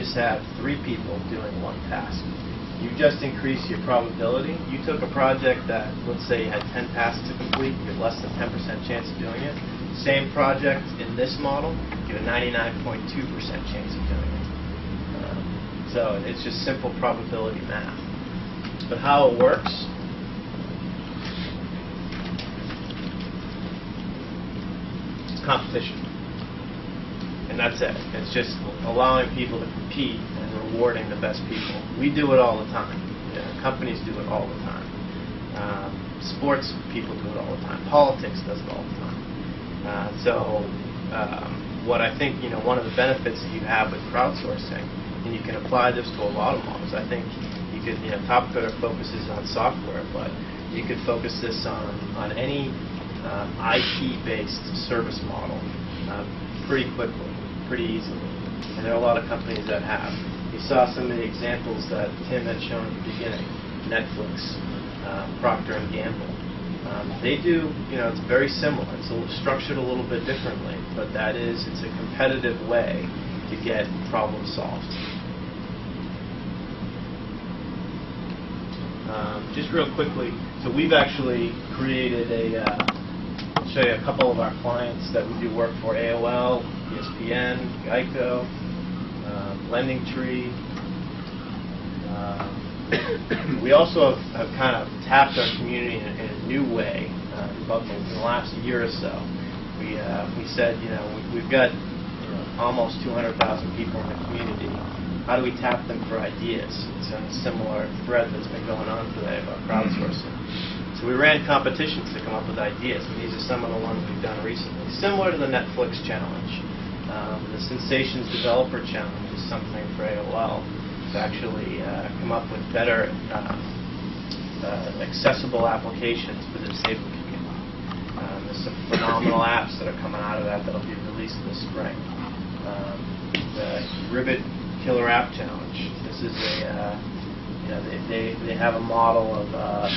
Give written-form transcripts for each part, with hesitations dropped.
just have 3 people doing one task. You just increase your probability. You took a project that, let's say you had 10 tasks to complete, you have less than 10% chance of doing it. Same project in this model, you have a 99.2% chance of doing it. So it's just simple probability math. But how it works, it's competition. And that's it. It's just allowing people to compete and rewarding the best people. We do it all the time. Companies do it all the time. Sports people do it all the time. Politics does it all the time. What I think, one of the benefits that you have with crowdsourcing, and you can apply this to a lot of models. I think you could, Top Coder focuses on software, but you could focus this on any IP-based service model pretty quickly, pretty easily. And there are a lot of companies that have. You saw some of the examples that Tim had shown at the beginning. Netflix, Procter & Gamble. They do, it's very similar. It's structured a little bit differently, but it's a competitive way to get problems solved. Just real quickly, so we've actually created I'll show you a couple of our clients that we do work for: AOL, ESPN, Geico, LendingTree. We also have kind of tapped our community in a new way. About in the last year or so, we said, we've got almost 200,000 people in the community. How do we tap them for ideas? It's a similar thread that's been going on today about crowdsourcing. So we ran competitions to come up with ideas, and these are some of the ones we've done recently. Similar to the Netflix challenge. The Sensations Developer Challenge is something for AOL to actually come up with better accessible applications for the disabled community. There's some phenomenal apps that are coming out of that that'll be released this spring. The Ribbit Killer App Challenge. This is they have a model of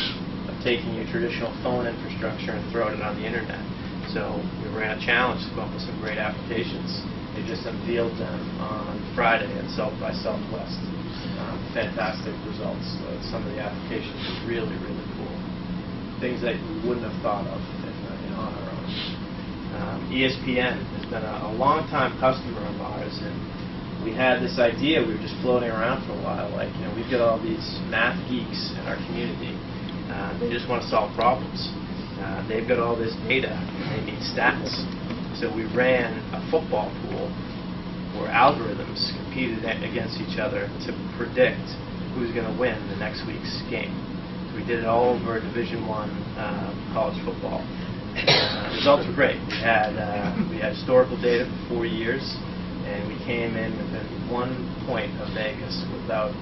taking your traditional phone infrastructure and throwing it on the internet. So we ran a challenge to come up with some great applications. They just unveiled them on Friday at South by Southwest. Fantastic results. Some of the applications are really, really cool. Things that we wouldn't have thought of on our own. ESPN has been a long-time customer of ours, and we had this idea. We were just floating around for a while. We've got all these math geeks in our community. They just want to solve problems. They've got all this data, and they need stats. So we ran a football pool where algorithms competed against each other to predict who's going to win the next week's game. So we did it all over Division I college football. Results were great. We had historical data for 4 years, and we came in within 1 point of Vegas without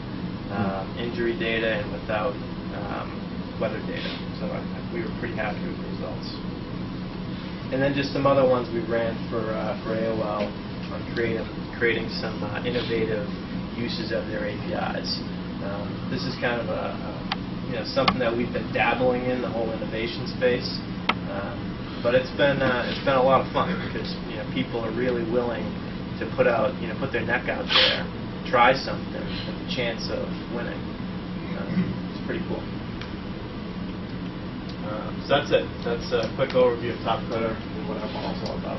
injury data and without weather data. So we were pretty happy with the results. And then just some other ones we ran for AOL on creating some innovative uses of their APIs. This is kind of something that we've been dabbling in, the whole innovation space. But it's been a lot of fun because people are really willing to put their neck out there, try something with the chance of winning. It's pretty cool. So that's it. That's a quick overview of Top Coder and what our model's all about.